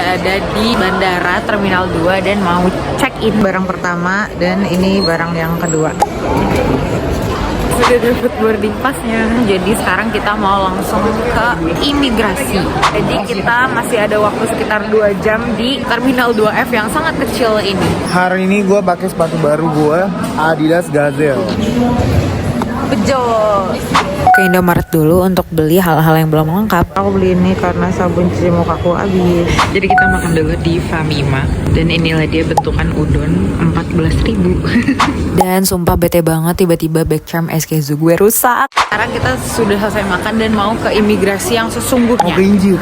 sudah ada di Bandara Terminal 2 dan mau check-in barang pertama dan ini barang yang kedua. Sudah dapat boarding passnya, jadi sekarang kita mau langsung ke imigrasi. Jadi kita masih ada waktu sekitar 2 jam di Terminal 2F yang sangat kecil ini. Hari ini gue pakai sepatu baru gue, Adidas Gazelle. Bejo. Ke Indomaret dulu untuk beli hal-hal yang belum lengkap. Aku beli ini karena sabun cuci muka aku habis. Jadi kita makan dulu di Famima. Dan inilah dia bentukan udon 14.000. Dan sumpah bete banget tiba-tiba Backcharm SK-Zoo gue rusak. Sekarang kita sudah selesai makan dan mau ke imigrasi yang sesungguhnya. Mau ke Injil.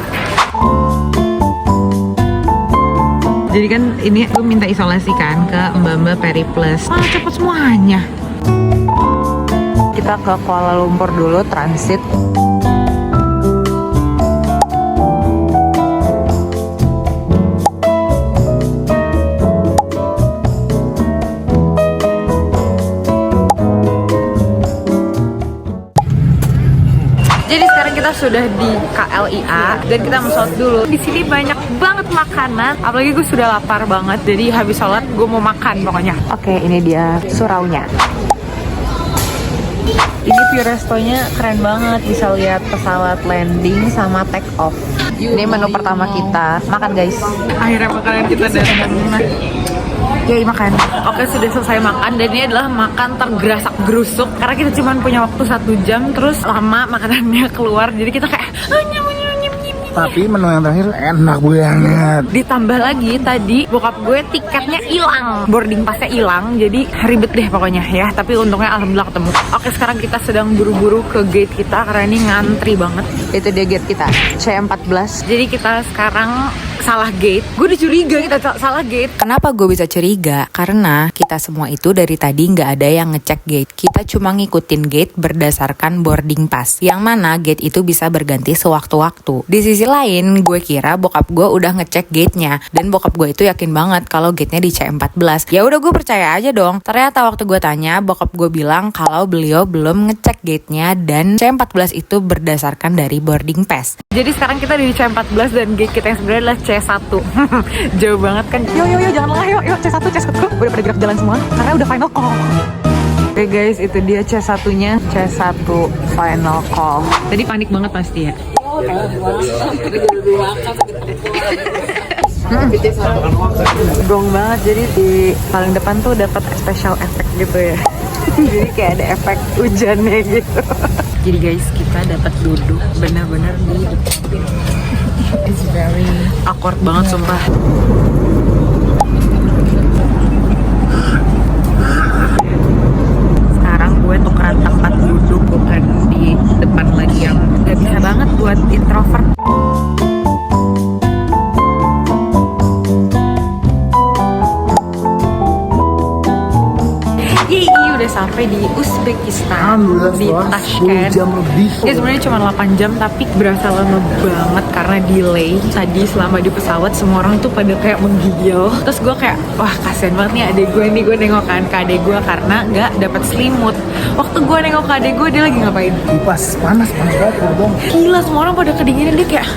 Jadi kan ini aku minta isolasi kan ke Mbak-Mbak Periplus. Wah cepet semuanya. Kita ke Kuala Lumpur dulu transit. Jadi sekarang kita sudah di KLIA dan kita mau sholat dulu. Di sini banyak banget makanan, apalagi gue sudah lapar banget. Jadi habis sholat gue mau makan pokoknya. Oke, ini dia suraunya. Ini view restonya keren banget, bisa lihat pesawat landing sama take off. Ini menu pertama kita, makan guys. Akhirnya makanan kita datang. Yuk makan. Oke, sudah selesai makan dan ini adalah makan tergerasak gerusuk karena kita cuma punya waktu 1 jam, terus lama makanannya keluar, jadi kita kayak Tapi menu yang terakhir enak banget. Ditambah lagi tadi bokap gue tiketnya hilang, boarding passnya hilang, jadi ribet deh pokoknya ya. Tapi untungnya alhamdulillah ketemu. Oke, sekarang kita sedang buru-buru ke gate kita karena ini ngantri banget. Itu dia gate kita, C14. Jadi kita sekarang salah gate. Gue udah curiga kita salah gate. Kenapa gue bisa curiga? Karena kita semua itu dari tadi nggak ada yang ngecek gate. Kita cuma ngikutin gate berdasarkan boarding pass, yang mana gate itu bisa berganti sewaktu-waktu. Di sisi lain, gue kira bokap gue udah ngecek gate-nya, dan bokap gue itu yakin banget kalau gate-nya di C14. Ya udah gue percaya aja dong. Ternyata waktu gue tanya, bokap gue bilang kalau beliau belum ngecek gate-nya dan C14 itu berdasarkan dari boarding pass. Jadi sekarang kita di C14 dan gate kita yang sebenarnya adalah C1. Jauh banget kan. Yo jangan lengah yuk C1. Udah pada gerak jalan semua karena udah final call. Oke guys, itu dia C1-nya, C1 final call. Tadi panik banget pasti ya. Gong banget, jadi di paling depan tuh dapat special effect gitu ya. Jadi kayak ada efek hujannya gitu. Jadi guys, kita dapat duduk benar-benar di depan. It's very awkward banget sumpah. Sekarang gue tukeran tempat duduk, bukan di depan lagi yang gak bisa banget buat introvert. Udah sampai di Uzbekistan, di Tashkent. Ya sebenarnya cuma 8 jam tapi berasa lama banget karena delay. Tadi selama di pesawat semua orang tuh pada kayak menggigil. Terus gue kayak wah kasian banget nih adek gue nih, gue nengok kan ke adek gue karena nggak dapat selimut. Waktu gue nengok ke adek gue dia lagi ngapain? Kipas panas banget dong. Gila, semua orang pada kedinginan, dia kayak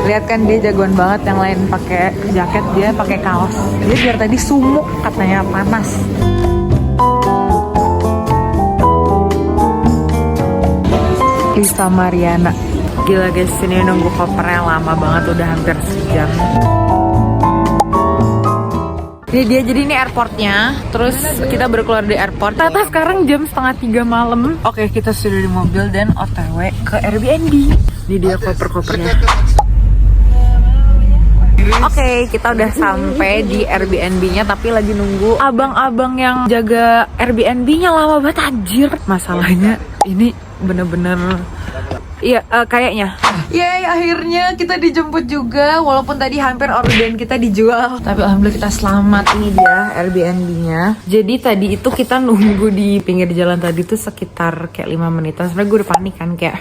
lihat kan dia jagoan banget, yang lain pakai jaket dia pakai kaos. Dia biar tadi sumuk katanya panas. Lisa Mariana. Gila guys, sini nunggu kopernya lama banget, udah hampir sejam. Ini dia, jadi ini airportnya. Terus kita baru keluar di airport. Tata sekarang jam 2:30 malam. Oke, kita sudah di mobil dan OTW ke Airbnb. Ini dia koper-kopernya. Oke, kita udah sampai di Airbnb-nya, tapi lagi nunggu abang-abang yang jaga Airbnb-nya lama banget anjir. Masalahnya ini bener-bener iya kayaknya. Yeay, akhirnya kita dijemput juga, walaupun tadi hampir orden kita dijual. Tapi alhamdulillah kita selamat. Ini dia Airbnb-nya. Jadi tadi itu kita nunggu di pinggir jalan tadi tuh sekitar kayak 5 menitan. Sebenarnya gue udah panik kan, kayak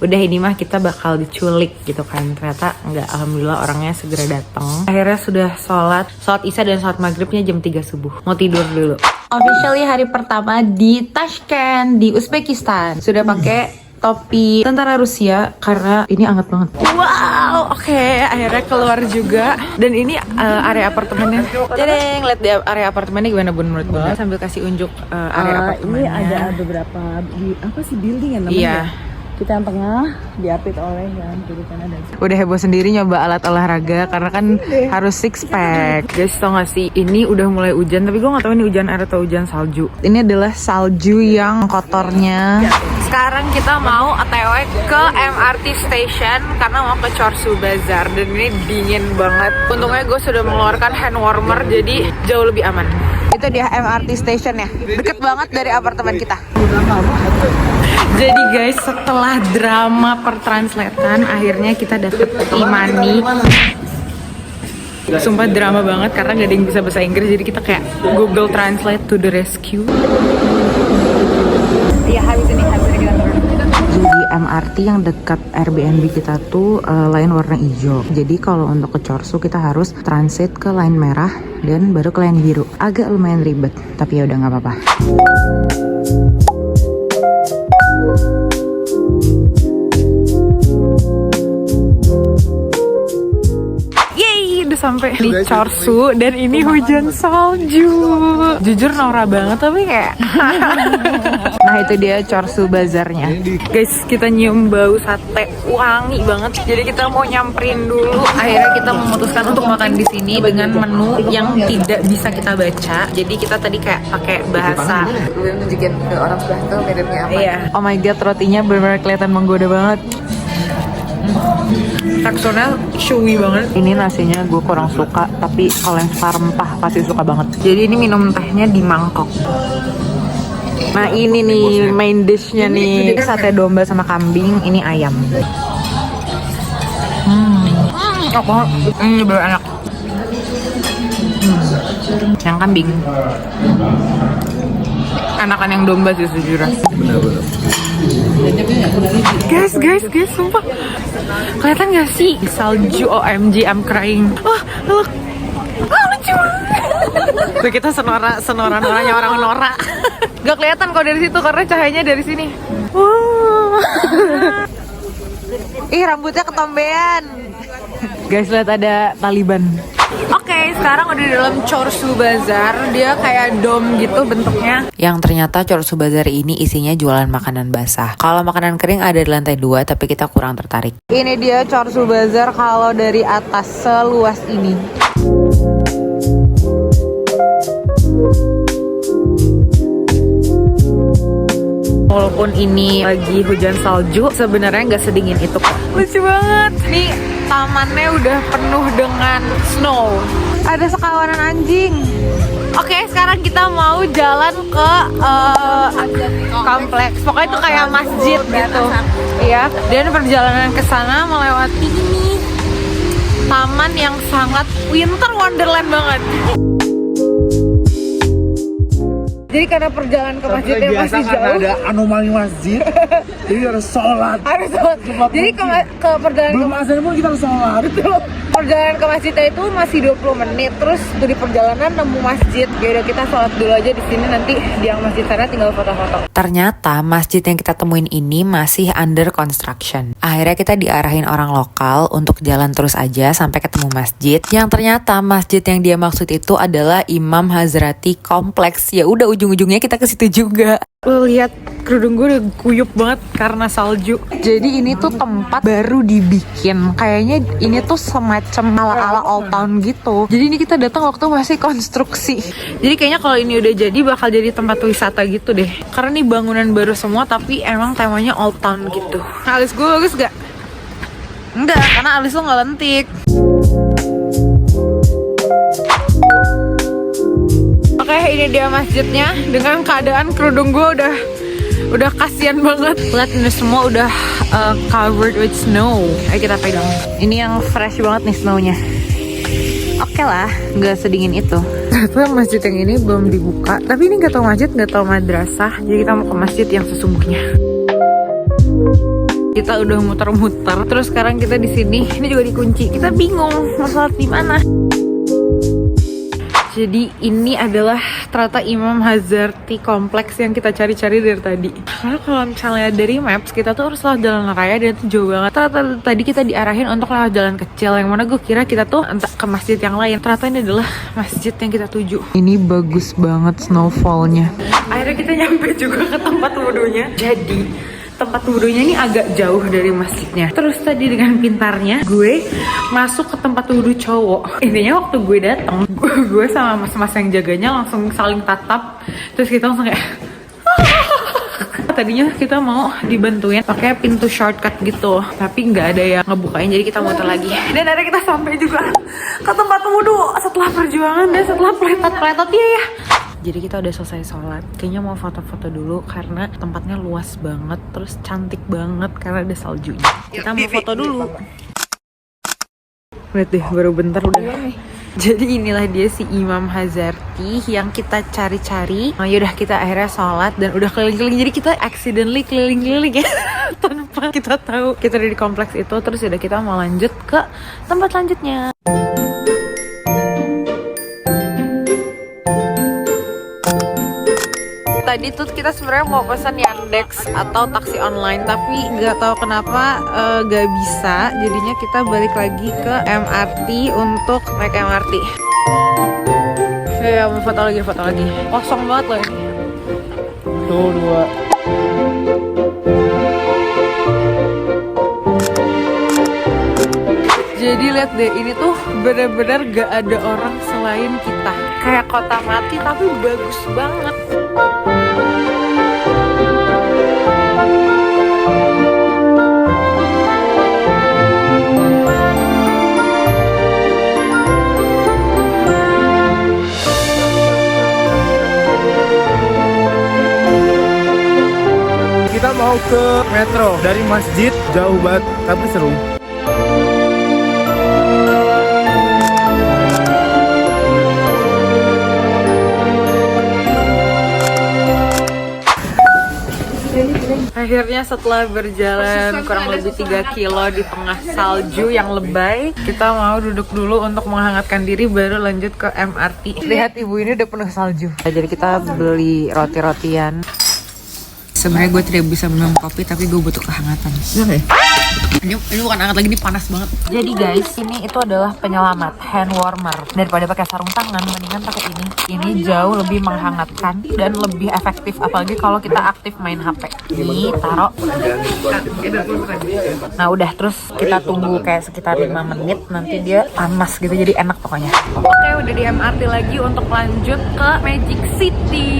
udah ini mah kita bakal diculik gitu kan. Ternyata enggak, alhamdulillah orangnya segera datang. Akhirnya sudah sholat isya dan sholat maghribnya jam 3 subuh. Mau tidur dulu. Officially hari pertama di Tashkent, di Uzbekistan. Sudah pakai topi tentara Rusia karena ini hangat banget. Wow, oke, akhirnya keluar juga. Dan ini area apartemennya. Jadi ngeliat di area apartemennya gimana Bun menurut Bun? Sambil kasih unjuk area apartemennya. Ini ada beberapa building ya namanya. Iya. Kita yang tengah diapit oleh yang kiri kanan dan Udah heboh sendiri nyoba alat olahraga karena kan harus six pack. Guys, tau gak sih, ini udah mulai hujan tapi gue gak tahu ini hujan air atau hujan salju. Ini adalah salju yang kotornya. Sekarang kita mau OTW ke MRT station karena mau ke Chorsu Bazar dan ini dingin banget. Untungnya gue sudah mengeluarkan hand warmer jadi jauh lebih aman. Itu dia MRT station ya, deket banget dari apartemen kita. Jadi guys, setelah drama pertranslatean, akhirnya kita dapet e-money. Sumpah drama banget karena gak ada yang bisa bahasa Inggris, jadi kita kayak Google Translate to the rescue. Iya, habis ini kita turun. Jadi MRT yang dekat Airbnb kita tuh line warna hijau. Jadi kalau untuk ke Chorsu kita harus transit ke line merah dan baru ke line biru. Agak lumayan ribet, tapi ya udah nggak apa-apa. Sampai di Chorsu dan ini hujan salju. Jujur norak banget tapi kayak nah itu dia Chorsu Bazarnya. Guys, kita nyium bau sate wangi banget. Jadi kita mau nyamperin dulu. Akhirnya kita memutuskan untuk makan di sini dengan menu yang tidak bisa kita baca. Jadi kita tadi kayak pakai bahasa. Gue nunjukin ke orang sebelah tuh miripnya apa. Iya. Oh my god, rotinya benar-benar kelihatan menggoda banget. Teksturnya chewy banget. Ini nasinya gue kurang suka, tapi kalau yang suka rempah pasti suka banget. Jadi ini minum tehnya di mangkok. Nah ini nih main dishnya nih, sate domba sama kambing. Ini ayam. Enak banget. Ini bener enak. Yang kambing enakan yang domba sih sejujurnya. Bener-bener. Guys, sumpah. Kelihatan gak sih? Salju, OMG, I'm crying. Wah, look. Wah, lucu. Tuh kita senora-noranya orang norak. Gak kelihatan kok dari situ karena cahayanya dari sini. Wow. Ih, rambutnya ketombean. Guys, lihat ada Taliban. Oke, sekarang udah di dalam Chorsu Bazar. Dia kayak dom gitu bentuknya. Yang ternyata Chorsu Bazar ini isinya jualan makanan basah. Kalau makanan kering ada di lantai 2, tapi kita kurang tertarik. Ini dia Chorsu Bazar kalau dari atas seluas ini. Walaupun ini lagi hujan salju, sebenarnya nggak sedingin itu kok. Lucu banget. Nih tamannya udah penuh dengan snow. Ada sekawanan anjing. Oke, sekarang kita mau jalan ke kompleks. Pokoknya itu kayak masjid gitu. Iya. Dan perjalanan ke sana melewati ini taman yang sangat winter wonderland banget. Jadi karena perjalanan ke masjidnya masih jauh, ada anomali masjid, jadi harus sholat. Jadi ke perjalanan belum azan pun kita harus sholat. Betul. Perjalanan ke masjidnya itu masih 20 menit. Terus dari perjalanan nemu masjid. Ya udah kita sholat dulu aja di sini, nanti di yang masjid sana tinggal foto-foto. Ternyata masjid yang kita temuin ini masih under construction. Akhirnya kita diarahin orang lokal untuk jalan terus aja sampai ketemu masjid. Yang ternyata masjid yang dia maksud itu adalah Imam Hazrati Kompleks. Ya udah ujung-ujungnya kita ke situ juga. Lo lihat kerudung gue udah guyup banget karena salju. Jadi ini tuh tempat baru dibikin. Kayaknya ini tuh semacam ala-ala old town gitu. Jadi ini kita datang waktu masih konstruksi. Jadi kayaknya kalau ini udah jadi bakal jadi tempat wisata gitu deh. Karena ini bangunan baru semua tapi emang temanya old town gitu. Alis gue bagus gak? Enggak, karena alis lo gak lentik. Oke, ini dia masjidnya. Dengan keadaan kerudung gue udah kasihan banget. Lihat ini semua udah covered with snow. Ayo kita pegang. Ini yang fresh banget nih snownya. Oke lah, nggak sedingin itu. Ternyata masjid yang ini belum dibuka. Tapi ini nggak tahu masjid, nggak tahu madrasah. Jadi kita mau ke masjid yang sesungguhnya. Kita udah muter-muter. Terus sekarang kita di sini. Ini juga dikunci. Kita bingung mau sholat di mana. Jadi ini adalah ternyata Imam Hazarti kompleks yang kita cari-cari dari tadi. Karena kalau misalnya dari maps kita tuh harus lewat jalan raya dan itu jauh banget. Ternyata tadi kita diarahin untuk lewat jalan kecil yang mana gue kira kita tuh entah ke masjid yang lain. Ternyata ini adalah masjid yang kita tuju. Ini bagus banget snowfallnya. Akhirnya kita nyampe juga ke tempat wudhunya. Jadi tempat wudhunya ini agak jauh dari masjidnya. Terus tadi dengan pintarnya gue masuk ke tempat wudhu cowok. Intinya waktu gue datang, gue sama mas-mas yang jaganya langsung saling tatap. Terus kita langsung kayak tadinya kita mau dibantuin pakai pintu shortcut gitu, tapi nggak ada yang ngebukain, jadi kita muter lagi. Dan akhirnya kita sampai juga ke tempat wudhu setelah perjuangan dan setelah pletot-pletot ya. Jadi kita udah selesai sholat, kayaknya mau foto-foto dulu karena tempatnya luas banget, terus cantik banget karena ada saljunya. Kita mau foto dulu. Lihat deh, baru bentar udah. Jadi inilah dia si Imam Hazarti yang kita cari-cari. Nah, yaudah kita akhirnya sholat dan udah keliling-keliling. Jadi kita accidentally keliling-keliling ya tanpa kita tahu kita ada di kompleks itu. Terus udah kita mau lanjut ke tempat selanjutnya. Tadi tuh kita sebenarnya mau pesan Yandex atau taksi online, tapi nggak tahu kenapa nggak bisa. Jadinya kita balik lagi ke MRT untuk naik MRT. Ya mau foto lagi. Kosong banget loh ini. Tuh, 2. Jadi lihat deh, ini tuh bener-bener gak ada orang selain kita. Kayak kota mati tapi bagus banget. Kita mau ke metro dari masjid, jauh banget tapi seru. Akhirnya setelah berjalan kurang lebih 3 kilo di tengah salju yang lebay, kita mau duduk dulu untuk menghangatkan diri baru lanjut ke MRT. Lihat ibu ini udah penuh salju. Jadi kita beli roti-rotian. Sebenarnya gue tidak bisa minum kopi tapi gue butuh kehangatan. Ini bukan hangat lagi, ini panas banget. Jadi guys, ini itu adalah penyelamat hand warmer. Daripada pakai sarung tangan, mendingan pakai ini. Ini jauh lebih menghangatkan dan lebih efektif, apalagi kalau kita aktif main HP. Ini taruh. Nah udah, terus kita tunggu kayak sekitar 5 menit, nanti dia panas gitu, jadi enak pokoknya. Oke, udah di MRT lagi untuk lanjut ke Magic City.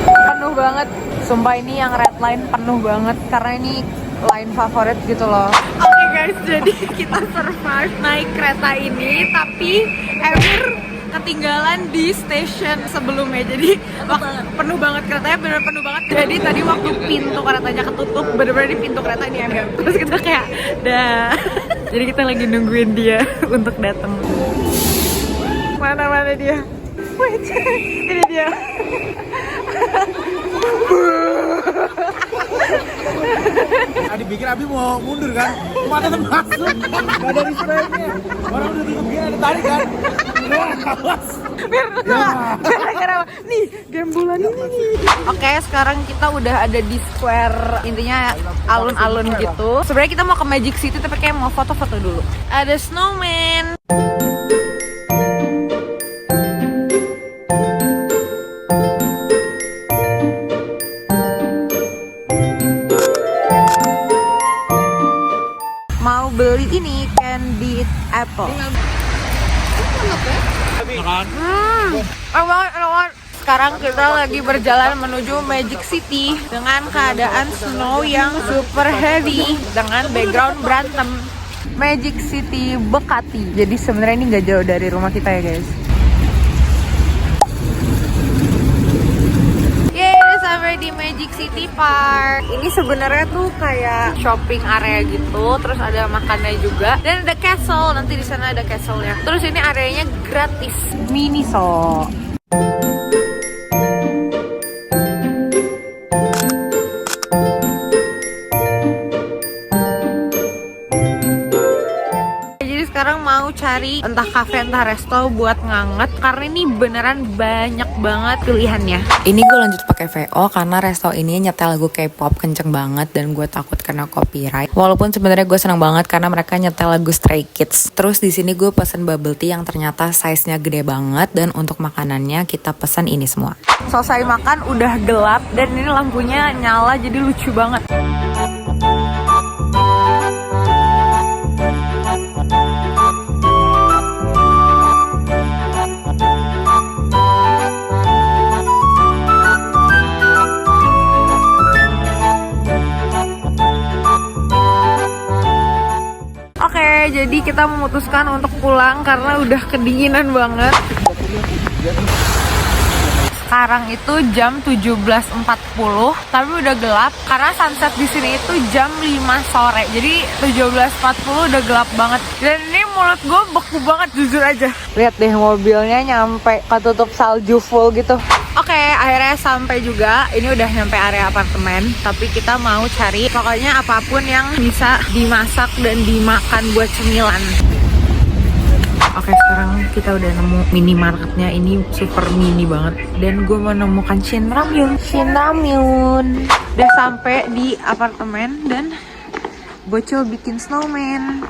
Penuh banget, sumpah ini yang red line penuh banget karena ini line favorit gitu loh. Oke guys, jadi kita survive naik kereta ini, tapi Emir ketinggalan di station sebelumnya. Jadi penuh banget keretanya, bener-bener penuh banget. Jadi tadi waktu pintu keretanya ketutup, bener-bener di pintu kereta ini Emir. Terus kita kayak dah. Jadi kita lagi nungguin dia untuk datang. Mana dia? Wait, ini dia. Adi pikir Abi mau mundur kan? Mana tuh masuk? Gak ada respectnya. Orang udah tutup gini ada tarik kan? Awas. Gara-gara nih gembulan ini nih. Oke, sekarang kita udah ada di square, intinya alun-alun gitu. Sebenarnya kita mau ke Magic City tapi kayak mau foto-foto dulu. Ada snowman. Mau beli ini candy apple. Enak banget. Sekarang kita lagi berjalan menuju Magic City dengan keadaan snow yang super heavy dengan background berantem. Magic City Bekati. Jadi sebenarnya ini nggak jauh dari rumah kita ya guys. Sampai di Magic City Park. Ini sebenarnya tuh kayak shopping area gitu, terus ada makannya juga dan ada castle. Nanti di sana ada castle-nya. Terus ini areanya gratis. Miniso. Jadi sekarang mau cari cari entah cafe entah resto buat nganget karena ini beneran banyak banget pilihannya. Ini gue lanjut pakai VO karena resto ini nyetel lagu K-pop kenceng banget dan gue takut kena copyright. Walaupun sebenarnya gue seneng banget karena mereka nyetel lagu Stray Kids. Terus di sini gue pesen bubble tea yang ternyata size-nya gede banget dan untuk makanannya kita pesan ini semua. Selesai makan udah gelap dan ini lampunya nyala jadi lucu banget. Oke, jadi kita memutuskan untuk pulang karena udah kedinginan banget. Sekarang itu jam 17.40, tapi udah gelap karena sunset di sini itu jam 5 sore. Jadi 17.40 udah gelap banget. Dan ini mulut gue beku banget jujur aja. Lihat deh mobilnya nyampe ketutup salju full gitu. Oke, akhirnya sampai juga. Ini udah nyampe area apartemen, tapi kita mau cari pokoknya apapun yang bisa dimasak dan dimakan buat cemilan. Oke, sekarang kita udah nemu minimarketnya. Ini super mini banget. Dan gue menemukan Shin Ramyun. Udah sampai di apartemen dan Bocil bikin snowman.